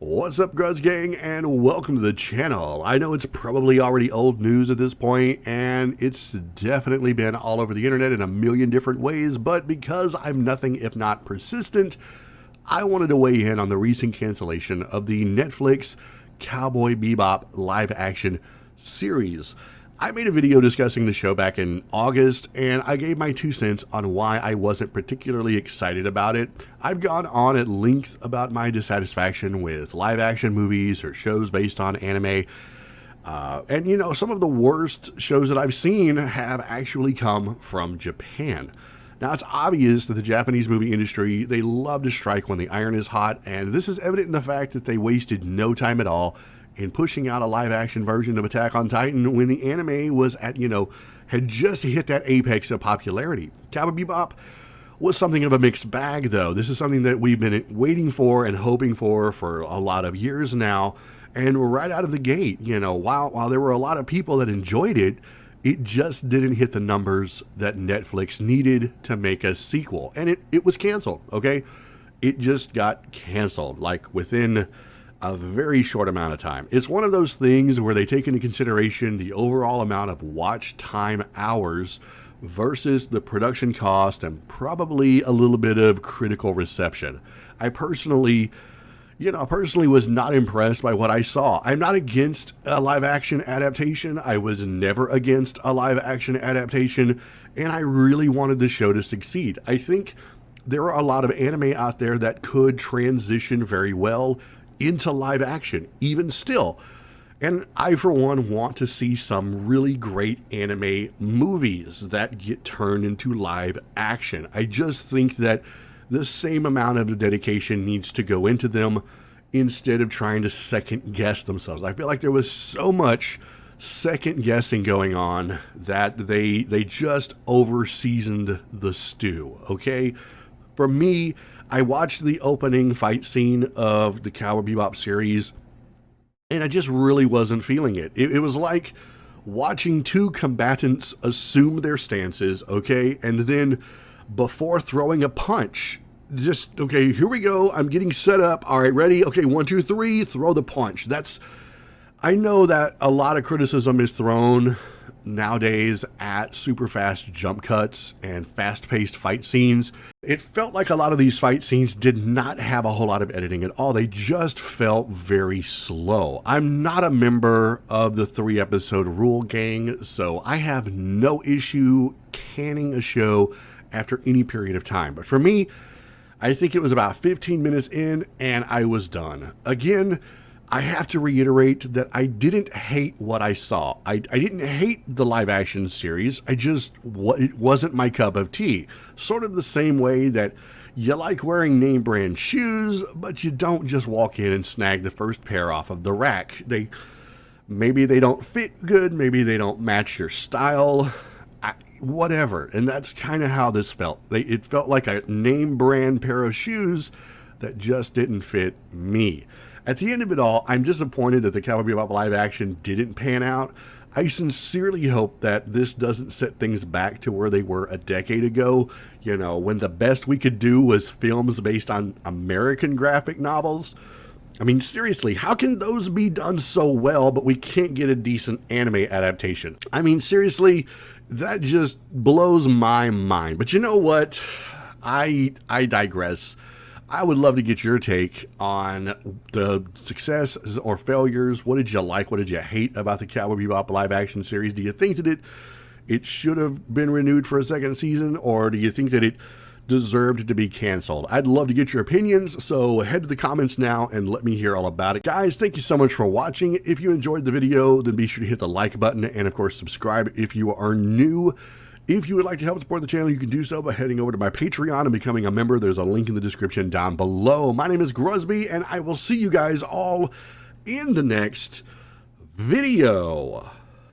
What's up, Grudge Gang, and welcome to the channel. I know it's probably already old news at this point, and it's definitely been all over the internet in a million different ways, but because I'm nothing if not persistent, I wanted to weigh in on the recent cancellation of the Netflix Cowboy Bebop live action series. I made a video discussing the show back in August, and I gave my 2 cents on why I wasn't particularly excited about it. I've gone on at length about my dissatisfaction with live action movies or shows based on anime. And you know, some of the worst shows that I've seen have actually come from Japan. Now, it's obvious that the Japanese movie industry, they love to strike when the iron is hot, and this is evident in the fact that they wasted no time at all in pushing out a live-action version of Attack on Titan when the anime was at, had just hit that apex of popularity. Cowboy Bebop was something of a mixed bag, though. This is something that we've been waiting for and hoping for a lot of years now, and we're right out of the gate. While there were a lot of people that enjoyed it, it just didn't hit the numbers that Netflix needed to make a sequel, and it was canceled, okay? It just got canceled, like within a very short amount of time. It's one of those things where they take into consideration the overall amount of watch time hours versus the production cost and probably a little bit of critical reception. I personally was not impressed by what I saw. I'm not against a live action adaptation. I was never against a live action adaptation, and I really wanted the show to succeed. I think there are a lot of anime out there that could transition very well into live action, even still. And I, for one, want to see some really great anime movies that get turned into live action. I just think that the same amount of dedication needs to go into them instead of trying to second guess themselves. I feel like there was so much second guessing going on that they just over seasoned the stew, okay? For me, I watched the opening fight scene of the Cowboy Bebop series, and I just really wasn't feeling it. It was like watching two combatants assume their stances, okay, and then before throwing a punch, just, okay, here we go, I'm getting set up, all right, ready, okay, 1, 2, 3, throw the punch. I know that a lot of criticism is thrown nowadays at super fast jump cuts and fast-paced fight scenes. It felt like a lot of these fight scenes did not have a whole lot of editing at all. They just felt very slow. I'm not a member of the 3-episode rule gang, so I have no issue canning a show after any period of time. But for me, I think it was about 15 minutes in and I was done. Again, I have to reiterate that I didn't hate what I saw. I didn't hate the live action series. It wasn't my cup of tea. Sort of the same way that you like wearing name brand shoes, but you don't just walk in and snag the first pair off of the rack. Maybe they don't fit good. Maybe they don't match your style. Whatever. And that's kind of how this felt. It felt like a name brand pair of shoes that just didn't fit me. At the end of it all, I'm disappointed that the Cowboy Bebop live action didn't pan out. I sincerely hope that this doesn't set things back to where they were a decade ago, when the best we could do was films based on American graphic novels. I mean, seriously, how can those be done so well, but we can't get a decent anime adaptation? I mean, seriously, that just blows my mind. But you know what? I digress. I would love to get your take on the successes or failures. What did you like? What did you hate about the Cowboy Bebop live action series? Do you think that it should have been renewed for a second season, or do you think that it deserved to be canceled? I'd love to get your opinions, so head to the comments now and let me hear all about it. Guys, thank you so much for watching. If you enjoyed the video, then be sure to hit the like button and, of course, subscribe if you are new. If you would like to help support the channel, you can do so by heading over to my Patreon and becoming a member. There's a link in the description down below. My name is Grusby, and I will see you guys all in the next video.